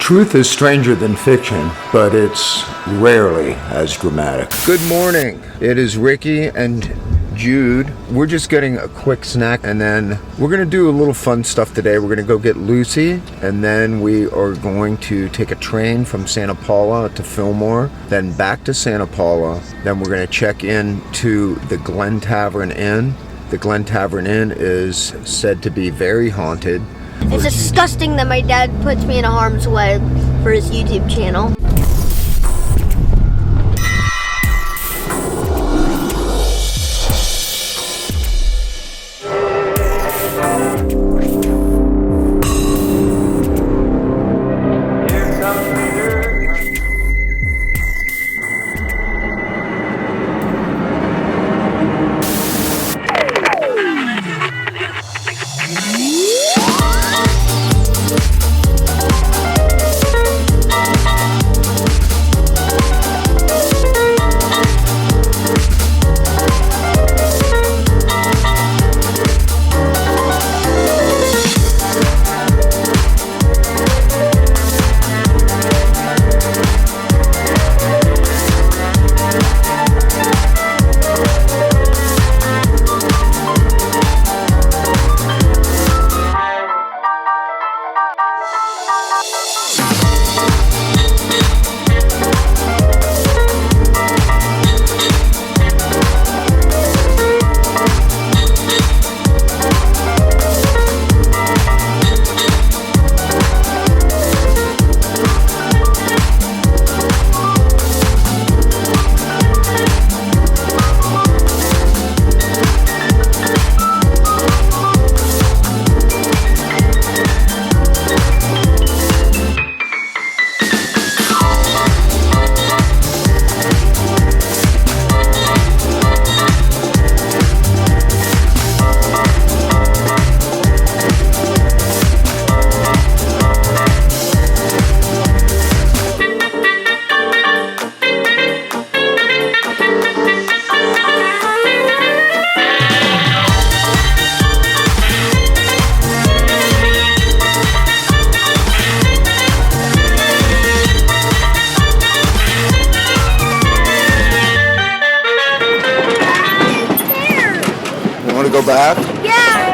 Truth is stranger than fiction, but it's rarely as dramatic. Good morning. It is Ricky and Jude. We're just getting a quick snack, and then we're gonna do a little fun stuff today. We're gonna go get Lucy, and then we are going to take a train from Santa Paula to Fillmore, then back to Santa Paula. Then we're gonna check in to the Glen Tavern Inn. The Glen Tavern Inn is said to be very haunted. It's disgusting that my dad puts me in harm's way for his YouTube channel. Go back? Yeah!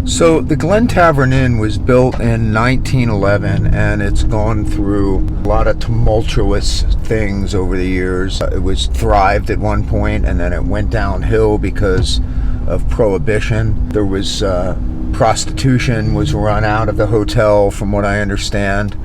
So the Glen Tavern Inn was built in 1911, and it's gone through a lot of tumultuous things over the years. It was thrived at one point, and then it went downhill because of prohibition. There was prostitution was run out of the hotel, from what I understand.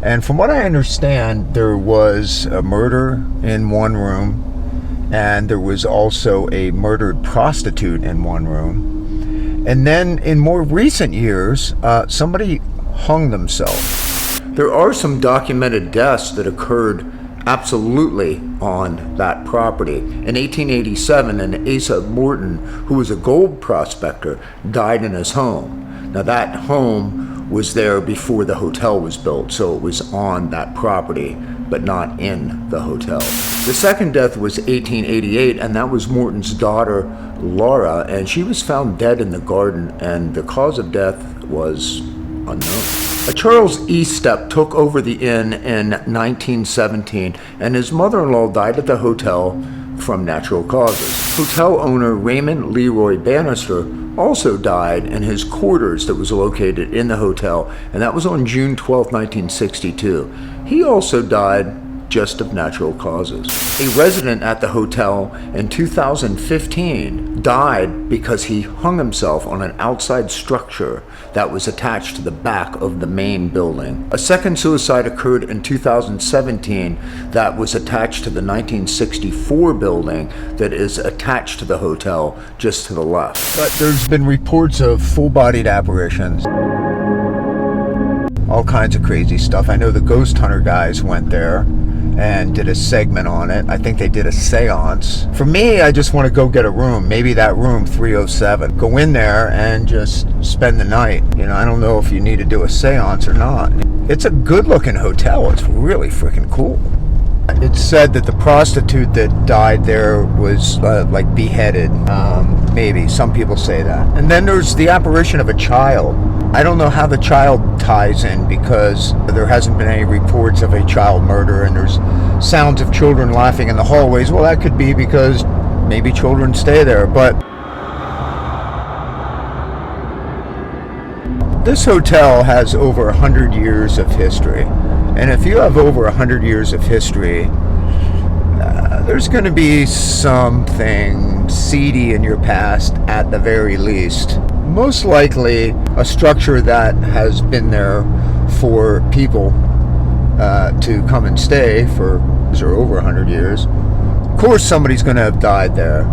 And from what I understand, there was a murder in one room, and there was also a murdered prostitute in one room. And then in more recent years, somebody hung themselves. There are some documented deaths that occurred absolutely on that property. In 1887, an Asa Morton, who was a gold prospector, died in his home. Now that home was there before the hotel was built, so it was on that property, but not in the hotel. The second death was 1888, and that was Morton's daughter, Laura, and she was found dead in the garden, and the cause of death was unknown. A Charles Estep took over the inn in 1917, and his mother-in-law died at the hotel from natural causes. Hotel owner Raymond Leroy Bannister also died in his quarters that was located in the hotel, and that was on June 12, 1962. He also died just of natural causes. A resident at the hotel in 2015 died because he hung himself on an outside structure that was attached to the back of the main building. A second suicide occurred in 2017 that was attached to the 1964 building that is attached to the hotel just to the left. But there's been reports of full-bodied apparitions. All kinds of crazy stuff. I know the ghost hunter guys went there and did a segment on it. I think they did a seance. For me, I just want to go get a room, maybe that room 307. Go in there and just spend the night. You know, I don't know if you need to do a seance or not. It's a good looking hotel. It's really freaking cool. It's said that the prostitute that died there was like beheaded. Maybe some people say that. And then there's the apparition of a child. I don't know how the child ties in because there hasn't been any reports of a child murder, and there's sounds of children laughing in the hallways. Well, that could be because maybe children stay there, but this hotel has over 100 years of history. And if you have over 100 years of history, there's going to be something seedy in your past at the very least. Most likely a structure that has been there for people to come and stay for over 100 years. Of course somebody's going to have died there.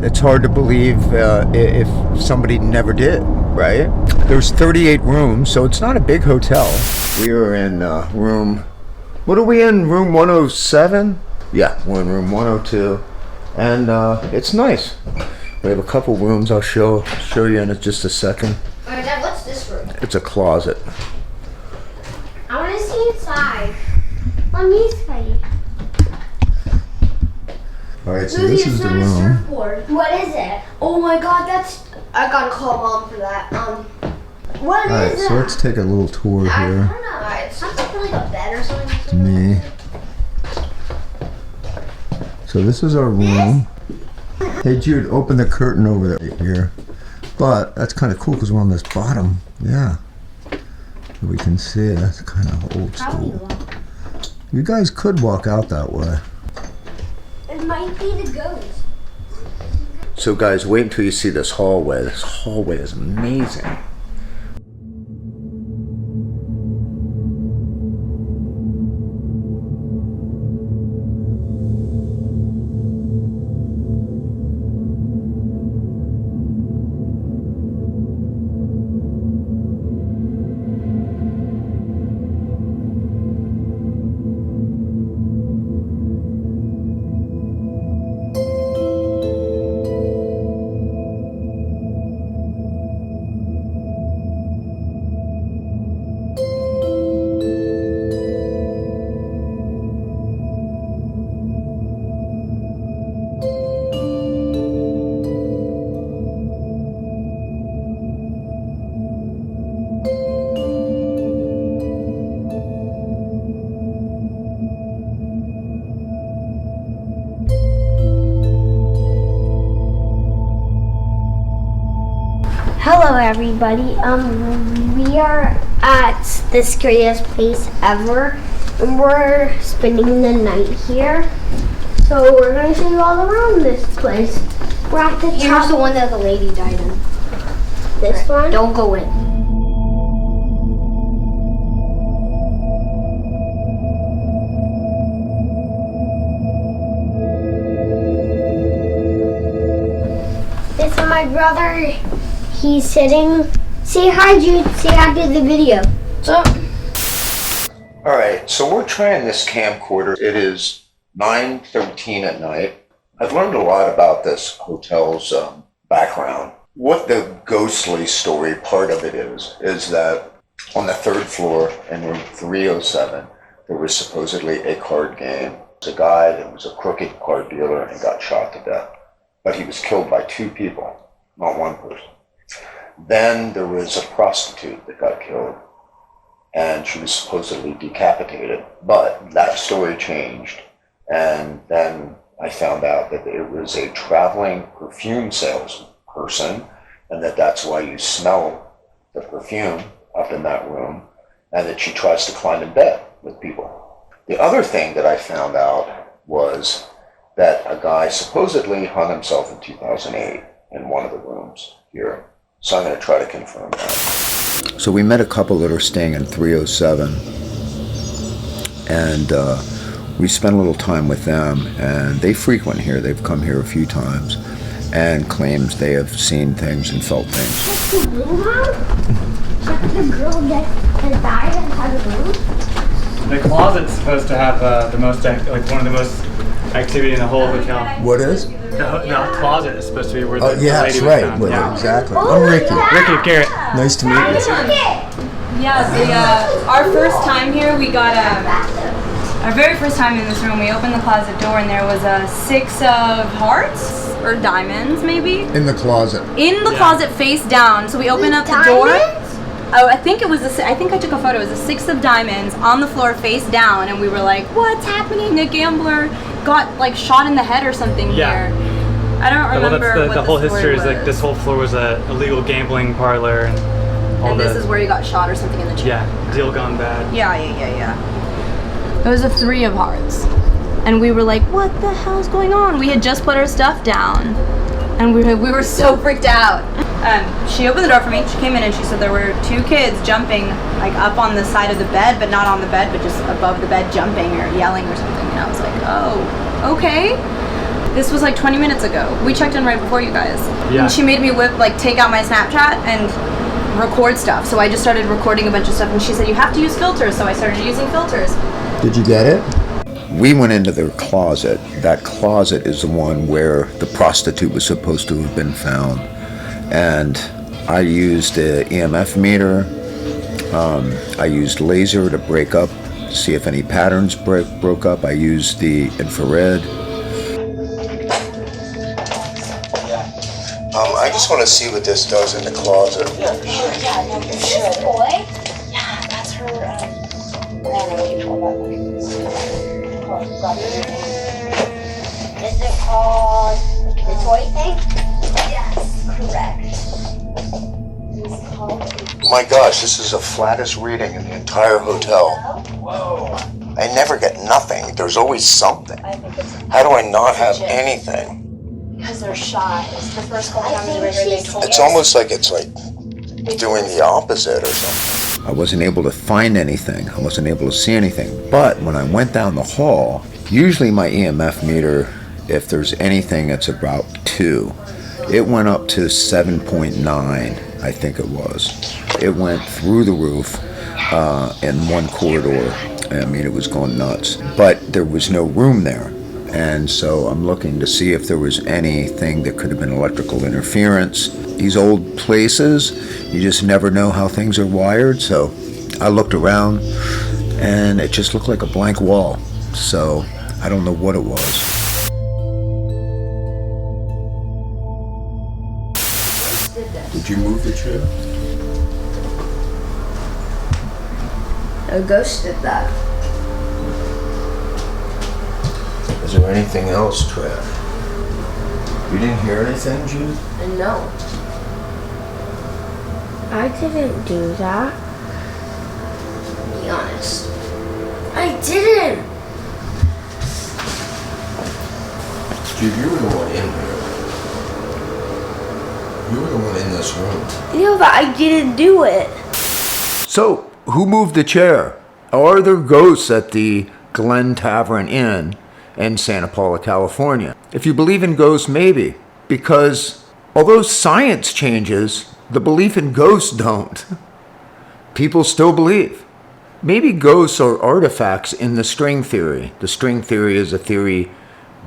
It's hard to believe if somebody never did, right? There's 38 rooms, so it's not a big hotel. We are in room, what are we in? Room 107? Yeah, we're in room 102, and it's nice. We have a couple rooms I'll show you in just a second. Alright, Dad, what's this room? It's a closet. I want to see inside. Let me see. Alright, so this is the room. What is it? Oh my god, I gotta call Mom for that. What Alright, is it? so let's take a little tour I here. don't know. It's something like a bed or something. To me. So this is our room. Hey Jude, open the curtain over there here. But that's kind of cool because we're on this bottom. Yeah. So we can see it. That's kind of old school. You guys could walk out that way. It might be the ghost. So guys, wait until you see this hallway. This hallway is amazing. Hello everybody, we are at the scariest place ever, and we're spending the night here. So we're going to show you all around this place. We're at the Here's the one that the lady died in. This one? Don't go in. This is my brother. He's sitting. Say hi, Jude. Say hi to the video. All right, so we're trying this camcorder. It is 9:13 at night. I've learned a lot about this hotel's background. What the ghostly story part of it is that on the third floor in room 307, there was supposedly a card game. There was a guy that was a crooked card dealer and got shot to death. But he was killed by two people, not one person. Then there was a prostitute that got killed, and she was supposedly decapitated. But that story changed, and then I found out that it was a traveling perfume salesperson, and that's why you smell the perfume up in that room, and that she tries to climb in bed with people. The other thing that I found out was that a guy supposedly hung himself in 2008 in one of the rooms here. So I'm going to try to confirm that. So we met a couple that are staying in 307, and we spent a little time with them, and they frequent here. They've come here a few times and claims they have seen things and felt things. Check the room out? Check the girl that died and had a room? The closet's supposed to have the most, like one of the most activity in the whole hotel. What is? The closet is supposed to be where the Yeah, lady that's was right. found. Well, Yeah. exactly. I'm Ricky. Ricky, Garrett. Nice to meet you. Yeah, our first time here, we got Our very first time in this room, we opened the closet door and there was a 6 of hearts or diamonds, maybe. In the closet. In the closet, face down. So we opened up the door. Oh, I think it was I think I took a photo. It was a 6 of diamonds on the floor, face down, and we were like, "What's happening? A gambler got like shot in the head or something here." I don't remember. Well, what the whole history was. is like this whole floor was a illegal gambling parlor, and all this is where he got shot or something in the chest. Yeah, deal gone bad. Yeah. It was a 3 of hearts. And we were like, what the hell's going on? We had just put our stuff down. And we were so freaked out. She opened the door for me. She came in and she said there were 2 kids jumping like up on the side of the bed, but not on the bed, but just above the bed jumping or yelling or something. And I was like, oh, okay. This was like 20 minutes ago. We checked in right before you guys. Yeah. And she made me take out my Snapchat and record stuff. So I just started recording a bunch of stuff and she said, you have to use filters. So I started using filters. Did you get it? We went into their closet. That closet is the one where the prostitute was supposed to have been found. And I used an EMF meter. I used laser to break up, see if any patterns broke up. I used the infrared. I just want to see what this does in the closet. Yeah, no, you should. Boy? Yeah, that's her, I don't know what you call that. Is it called the toy thing? Yes, correct. It's called... My gosh, this is the flattest reading in the entire hotel. Whoa. I never get nothing. There's always something. I think it's... How do I not have anything? Because they're shy. It's the first couple times we were here, they told It's us. almost like it's like doing the opposite or something. I wasn't able to find anything. I wasn't able to see anything. But when I went down the hall, usually my EMF meter, if there's anything, it's about 2. It went up to 7.9, I think it was. It went through the roof in one corridor. I mean, it was going nuts. But there was no room there. And so I'm looking to see if there was anything that could have been electrical interference. These old places, you just never know how things are wired. So I looked around and it just looked like a blank wall. So I don't know what it was. Did you move the chair? A ghost did that. Is there anything else, Trev? You didn't hear anything, Jude? No. I didn't do that. Be honest. I didn't. Jude, you were the one in here. You were the one in this room. You know, but I didn't do it. So, who moved the chair? Are there ghosts at the Glen Tavern Inn in Santa Paula, California? If you believe in ghosts, maybe. Because although science changes, the belief in ghosts don't. People still believe. Maybe ghosts are artifacts in the string theory. The string theory is a theory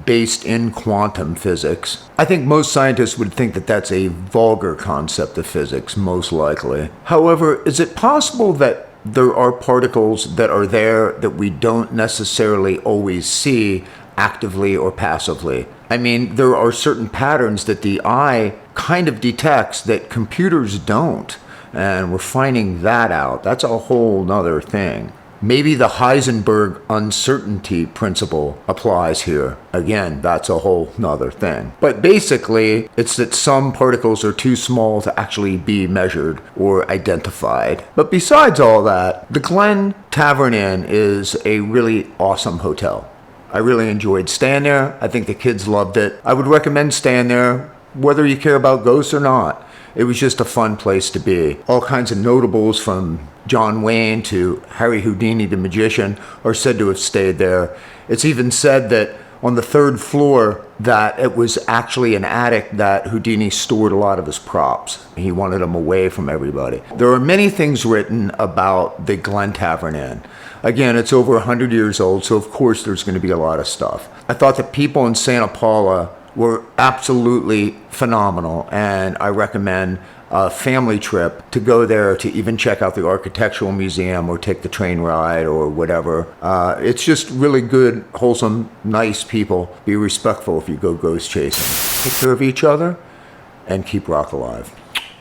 based in quantum physics. I think most scientists would think that that's a vulgar concept of physics, most likely. However, is it possible that there are particles that are there that we don't necessarily always see actively or passively? I mean, there are certain patterns that the eye kind of detects that computers don't, and we're finding that out. That's a whole nother thing. Maybe the Heisenberg uncertainty principle applies here. Again, that's a whole nother thing. But basically, it's that some particles are too small to actually be measured or identified. But besides all that, the Glen Tavern Inn is a really awesome hotel. I really enjoyed staying there. I think the kids loved it. I would recommend staying there, whether you care about ghosts or not. It was just a fun place to be. All kinds of notables from John Wayne to Harry Houdini the magician are said to have stayed there. It's even said that on the 3rd floor that it was actually an attic that Houdini stored a lot of his props. He wanted them away from everybody. There are many things written about the Glen Tavern Inn. Again, it's over 100 years old, so of course there's going to be a lot of stuff. I thought the people in Santa Paula were absolutely phenomenal, and I recommend family trip to go there to even check out the architectural museum or take the train ride or whatever. It's just really good, wholesome, nice people. Be respectful if you go ghost chasing. Take care of each other and keep rock alive.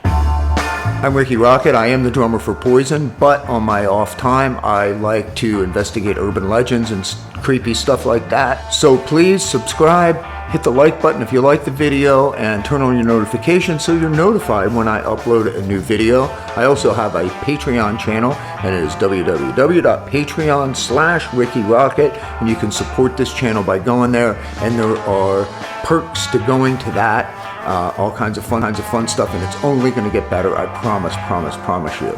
I'm Rikki Rockett. I am the drummer for Poison, but on my off time, I like to investigate urban legends and creepy stuff like that. So please subscribe, hit the like button if you like the video, and turn on your notifications so you're notified when I upload a new video. I also have a Patreon channel, and it is www.patreon.com/Rikki Rockett, and you can support this channel by going there, and there are perks to going to that. All kinds of fun stuff, and it's only going to get better. I promise you.